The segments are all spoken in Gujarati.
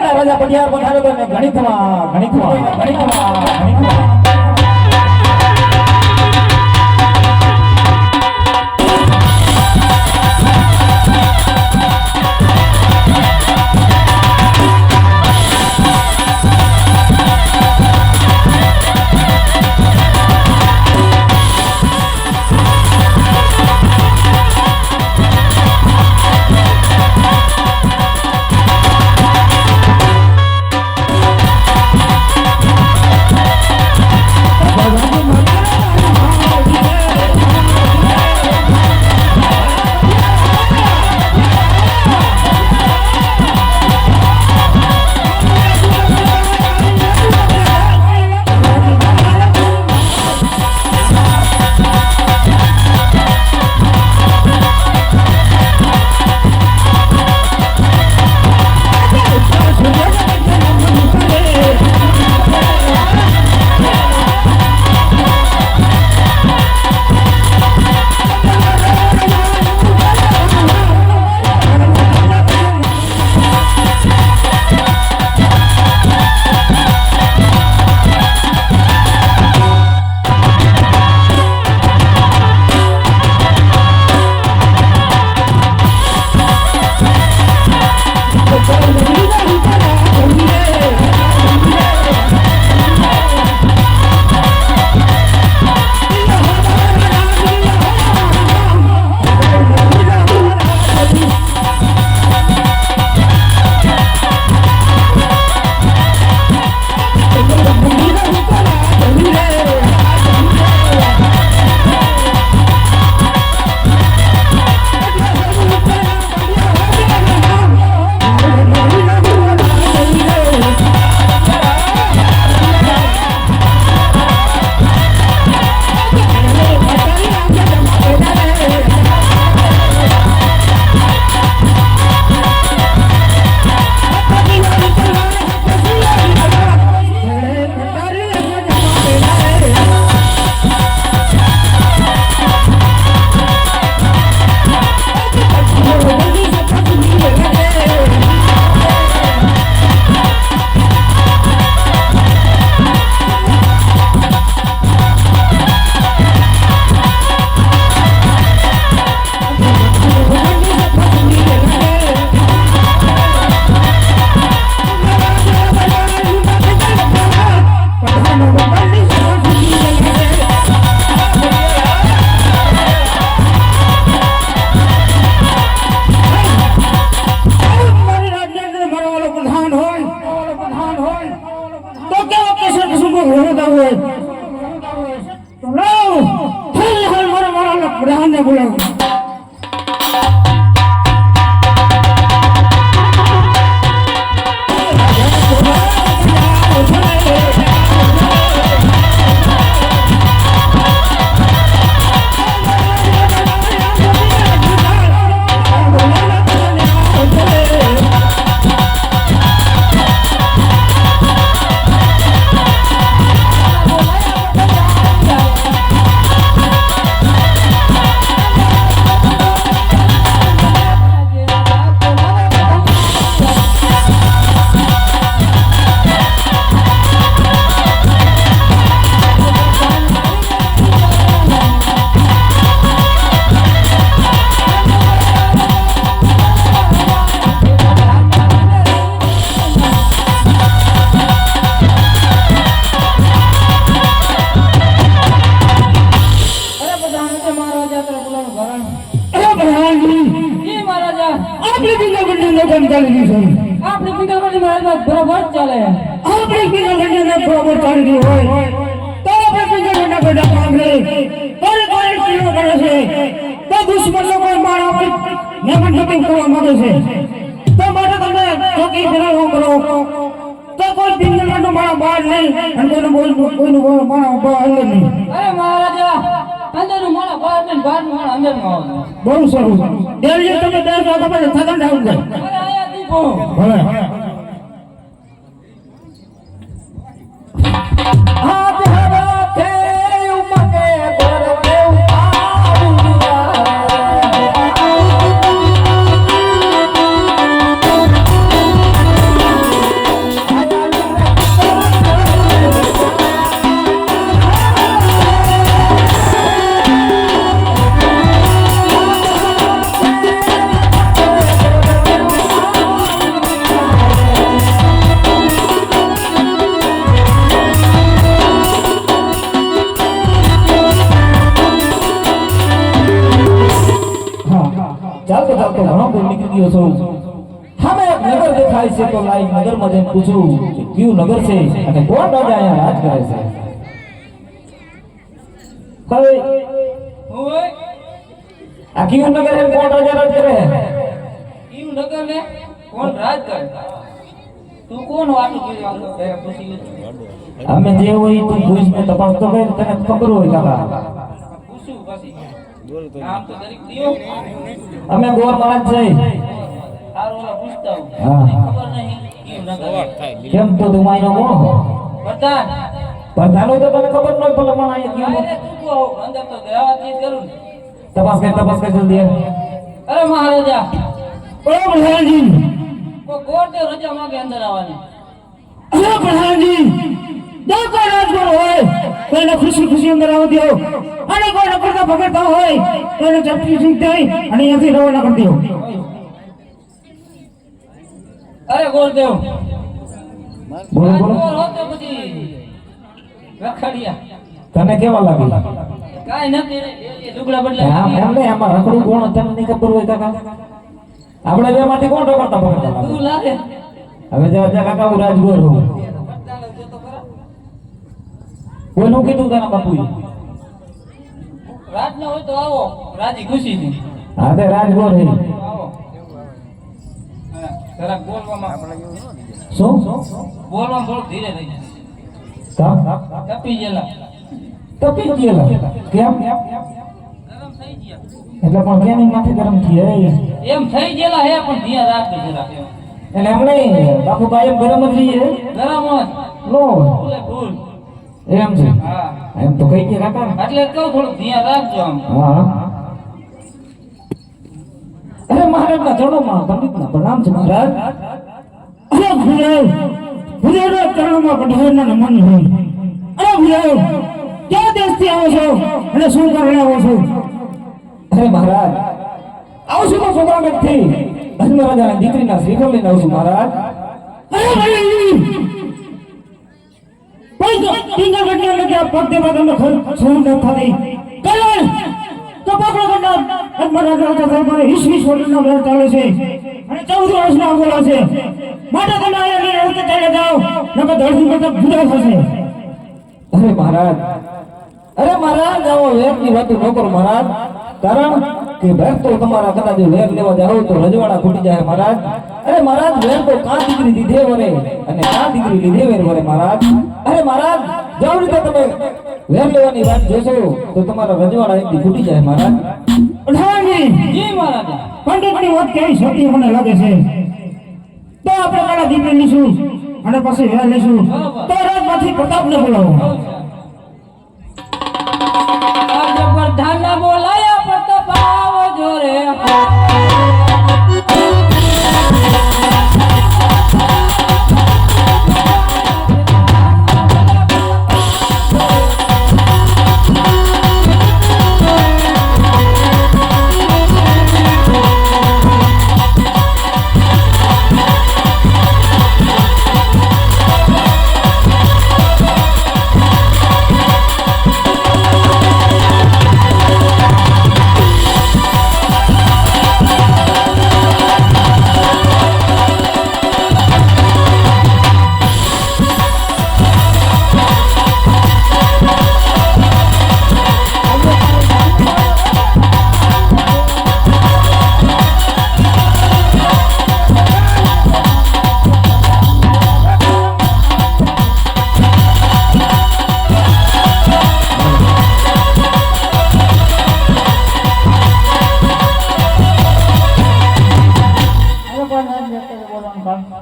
ભલા રાજા પટિયાર પધારો તો ગણિતમાં बराबर चले આપણે પીના બરાબર ચાલી હોય તો આપણે પીના બેટા માંગે પર કોઈ કિલો કરે છે તો દુશ્મનો કોઈ માર આપણે નેમન નબી કરવા માંગે છે તો માટે તમે ચોકી ફેરવો કરો તો કોઈ પીના મારા બહાર નહીં અને કોઈનું મારા બહાર નહીં. અરે મહારાજા અંદર મારા બહાર ને બહાર મારા અંદર માં બહુ સારું દેવજી તમે બે તો તમે થગન આવું જાય. અરે આયા દીપો ભલે હાથ હરાતે ઉમગે ભરતે ઉપાડ્યા ગયો છું સામે એક નગર દેખાય છે તો લાઈ નગરમાં જઈને પૂછું કે કયું નગર છે અને કોણ રાજા અહીંયા રાજ કરે છે હવે ઓય આ કયું નગર એમ કોણ રાજા રાજ કરે ઈમ નગર ને કોણ રાજ કરે તું કોણ વાતું કર્યું આમ તો પહેલા પૂછી લે અમે જે હોય તું પૂછને તપાસ તો કર તને ખબર હોય કાકા પૂછું પછી નામ તો દરેક દિયો અમે ગોર મહારાજ છે સારું ઓલા પૂછતા હું હા. મને ખબર નહીં ઈમ નગર કેમ તો તું માયનો કોણ પ્રધાન પ્રધાનો તો તને ખબર ન હોય ભલે મને અહીંયા અરે કયું તું તો અંદર તો દેવાથી કરું ને તપાસ કર જલ્દી અરે મહારાજા ओ प्रधानजी કોઈ કોર્ટ તે રજા માંગે અંદર આવવાની अरे प्रधानजी जो कोई राजकुमार હોય કોઈને ખુશી ખુશી અંદર આવવા દો અને કોઈને પડતા પકડતા હોય કોઈને ચપટી સિંહ દઈ અને અહીંયાથી રવાના કરી દો અરે ગોરદેવ બોલો બોલો રાજકોર હોતો પછી રખડિયા તને કેવા લાગી કાઈ નથી રે એ લુગડા આમ બદલા એમ નહીં આમાં રખડું કોણ તને નહીં ખબર હોય કાકા આપણે બે માંથી કોણ રખડતા પકડતા તું લાગે હવે જા કાકા હું રાજગોર હું કોઈનું કીધું તને બાપુએ રાત ના હોય તો આવો રાજી ખુશી થી હા તે રાજગોર હે આવો હા, જરાક બોલવામાં શું બોલવામાં થોડું ધીરે રહી કામ તપી ગયેલા તપી ગયેલા કેમ ગરમ થઈ ગયા એટલે પણ કેમ એની માથે ગરમ થઈ એમ થઈ ગયેલા હે પણ ધ્યાન રાખજો જરાક એટલે એમ નહીં બાપુ કાયમ ગરમ જ રહીએ ગરમ હોય નો ભૂલે ભૂલ એમ છે હા એમ તો કઈ ગયા કાકા એટલે કહું થોડું ધ્યાન રાખજો આમ હા અરે મહારાજના ચરણોમાં પંડિતના પ્રણામ છે મહારાજ અરે ભુરાવ ભુરાવના ચરણોમાં પઢારના નમન હોય અરે ભુરાવ ક્યાં દેશથી આવો છો અને શું કરવા આવો છો અરે મહારાજ આવું છું તો સોદાગરથી ધર્મરાજાના દીકરીના શ્રીફળ લઈને આવું છું મહારાજ અરે ભાઈ કોઈ તો ટીંગા ગટના લગે આ પગ દેવા તમને સહન ન થતી કરણ તો પકડો ગટના અમારા રાજા સાહેબ ઈસવી વર્ષનો વેર ચાલે છે અને 14 વર્ષના આગોળા છે માટે તમે અહીંયા રસ્તે ચાલે જાઓ નકર ધરતી પર તો ભૂડા થશે અરે મહારાજ આવો વેરની વાતો ન કરો મહારાજ કારણ કે વેર તો તમારા કદાચ વેર લેવા જાઓ તો રજવાડા ખૂટી જાય મહારાજ અરે મહારાજ વેર તો કાં દીકરી દીધે વરે અને કાં દીકરી લીધે વેર વરે મહારાજ અરે મહારાજ જો રીતે તમે વેર લેવાની વાત જોશો તો તમારા રજવાડા એકથી ખૂટી જાય મહારાજ પ્રધાનજી જી મહારાજા પંડિતની વાત કેવી સતી મને લાગે છે તો આપણે કાળા દીકરી લઈશું અને પછી વેર લઈશું તો રાજમાંથી પ્રતાપને બોલાવો આજે પ્રધાન ના બોલાયા પ્રતાપ આવો જોરે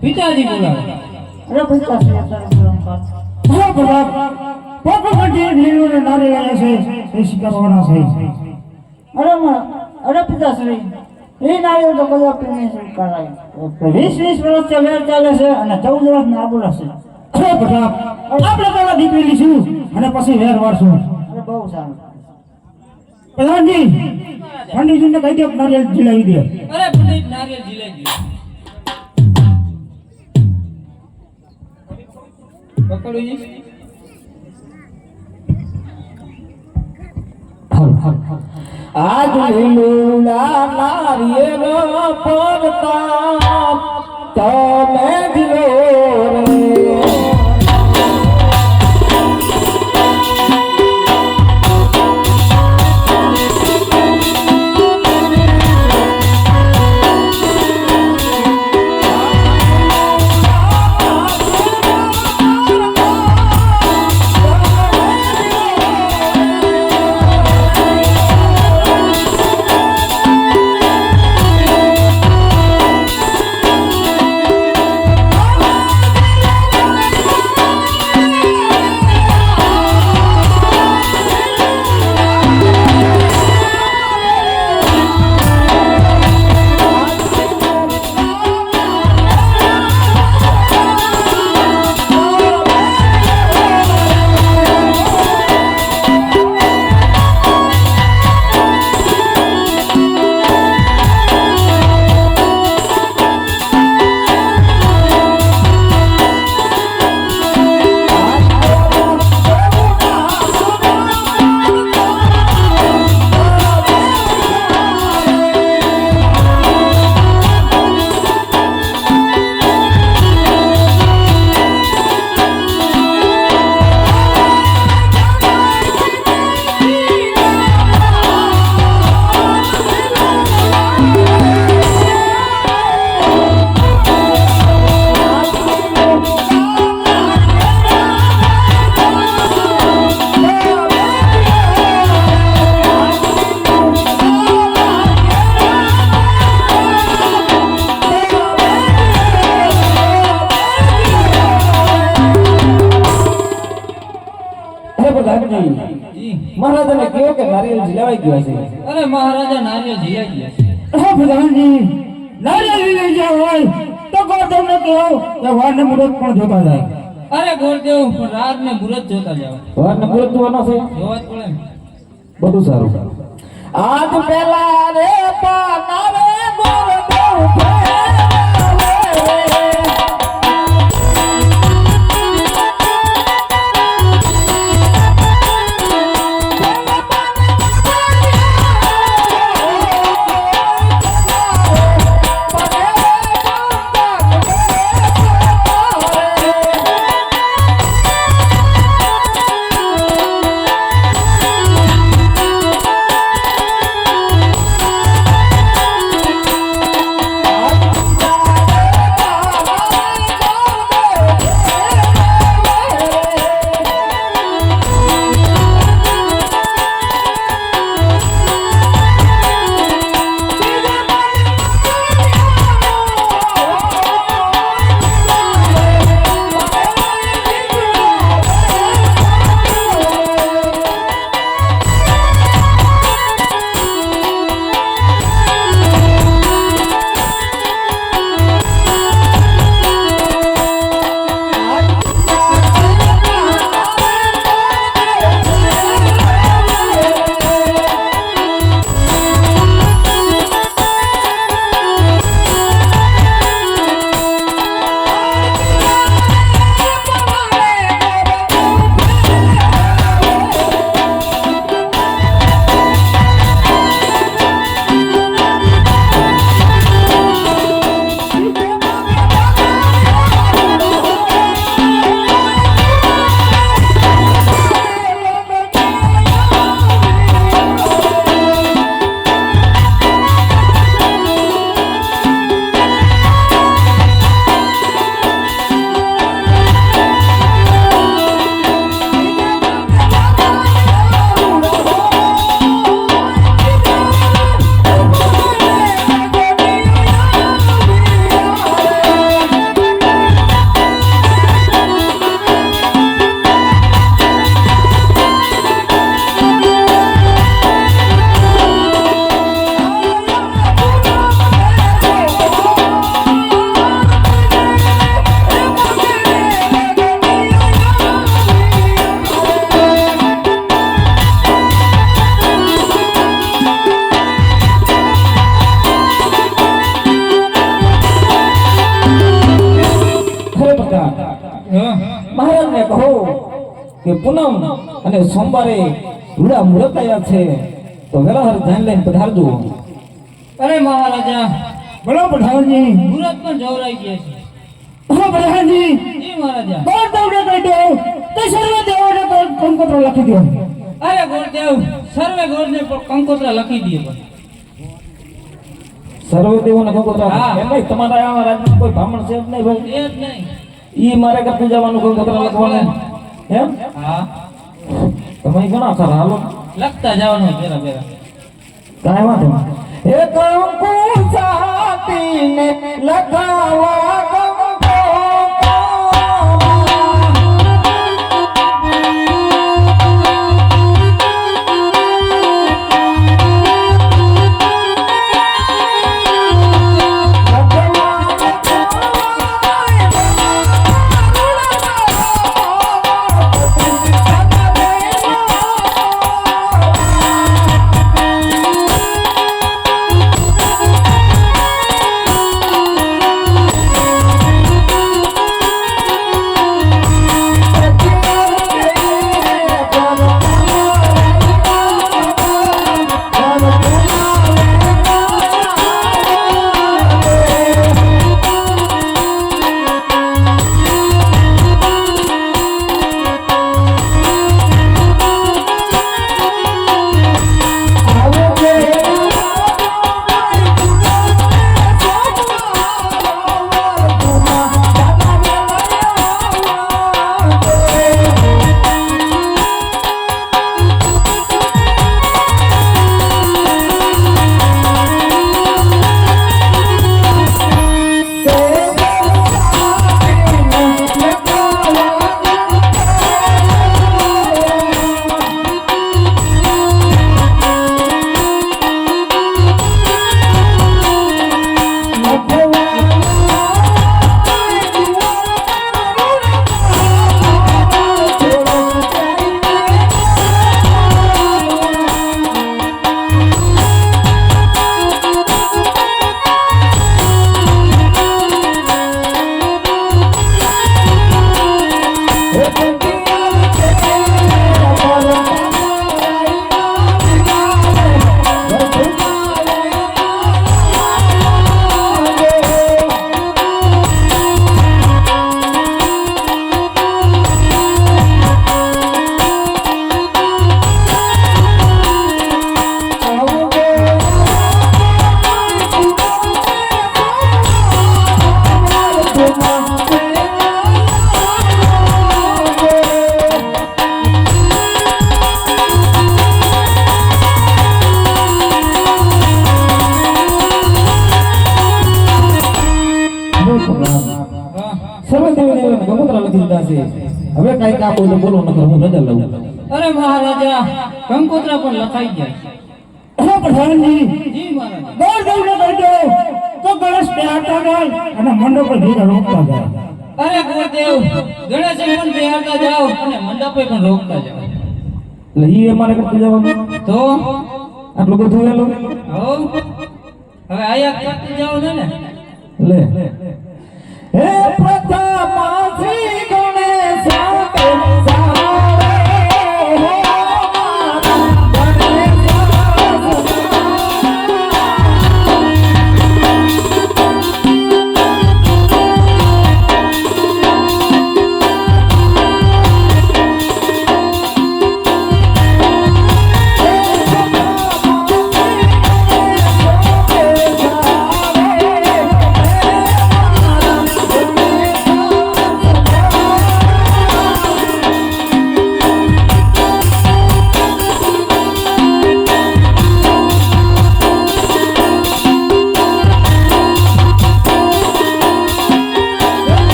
પિતાજી બોલાવે અરે પિતાશ્રી અત્યારે બોલાવો હા પ્રતાપ પોપો કંઠી નીલુને નારે લાયા છે એ સ્વીકારવાના છે અરે પિતાશ્રી એ નારીઓ તો કદાપી નહીં સ્વીકારાય 20 વર્ષથી વેર ચાલે છે અને 14 વર્ષના આબોલા છે અરે પ્રતાપ આપણે કાળા દીકરી લઈશું અને પછી વેર વાળશું અરે બહુ સારું પ્રધાનજી પંડિતજીને કહી દો નારિયેળ ઝીલાવી દે અરે પંડિત નારિયેળ ઝીલાઈ ગયું પકડુજી આજ લીલુડા નારિયેળ પરતા તમે દિલો રે મહારાજાને કહ્યું કે નારિયેળ ઝીલાવાઈ ગયો છે. અરે મહારાજા નારિયેળ ઝીલાઈ ગયા છે. હા પ્રધાનજી, નારિયેળ લઈ ગયા હોય તો ગોરદેવને કહો કે વારને મુહૂર્ત પણ જોતા જાય. અરે ગોરદેવ પણ રાત ને મુહૂર્ત જોતા જાવ. વારને મુહૂર્ત જોવાનો છે. જોવા જ પડે ને. બધું સારું. આજ પેલા રે પાના રે ગોરદેવ ફેરે. મહારાજને કહો કે પૂનમ અને સોમવારે રૂડા મુહૂર્ત આવ્યા છે તો વેલા હાર ધ્યાન લઈને પધારજો. અરે મહારાજા બોલો પ્રધાનજી. મુરત પણ જવરાઈ ગયા છે. હા પ્રધાનજી. જી મહારાજા. બોલ દવડે કહી દો તો સર્વ દેવોને કંકોત્રો લખી દો. અરે ગોરદેવ સર્વે ગોરને પર કંકોત્રા લખી દઈએ પણ સર્વે દેવોને કંકોત્રા. હા. એમ નહીં, તમારા આવા રાજ્યમાં કોઈ બ્રાહ્મણ છે જ નહીં ભાઈ. એ જ નહીં. ઈ મારે કરતું જવાનું કંકોત્રા લખવાનું એમ. હા તમે ઘણા ખરા હાલો લખતા જવાનું પેલા પેલા. કાંઈ વાંધો નહીં. એ કંકુ સાટીને લખાવા સર્વે દેવોને કંકોત્રા લખી દીધા છે. હવે કાંઈ કામ હોય તો બોલો, નકર હું રજા લઉં. અરે મહારાજા કંકોત્રા પણ લખાઈ ગયા છે. હા પ્રધાનજી. જી મહારાજા. બોલ દવડે કહી દો તો ગણેશ બેહાડતા જાય અને મંડપ પર ભીડ રોકતા જાય. અરે ગોરદેવ ગણેશ પણ બિહારતા જાઓ અને મંડપે પણ રોકતા જાઓ. એટલે ઈ અમારે કરતું જવાનું તો આટલું બધું વેલું હવે આયા કરતી જાઓ ને. લે હે પ્રથમાસી ગણેશ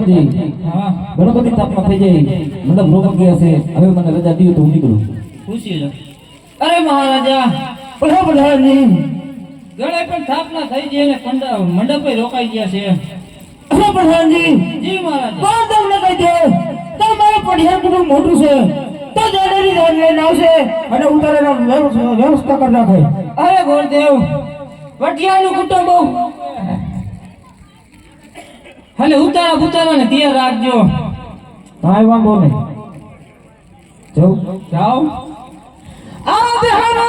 પ્રતાપજી હા ગણપતિ સ્થાપના થઈ જાય મતલબ રોગ ગયા છે હવે મને રજા દીધો તો હું નીકળું પૂછી લો અરે મહારાજા બોલો પ્રધાનજી ગળે પણ સ્થાપના થઈ છે અને મંડપે રોકાઈ ગયા છે બોલો પ્રધાનજી જી મહારાજા કોણ તમને કહી દે તમારે પડિયા કુટુંબ મોટું છે તો જોડેલી રાત લઈને આવશે અને ઉતારેલા વ્યવસ્થા કરી નાખે અરે ગોરદેવ પટિયાનું કુટુંબ બહુ અને ઉતારા ને તૈયાર રાખજો કાંઈ વાંધો નહીં જાઉં જાઓ આ બહેનો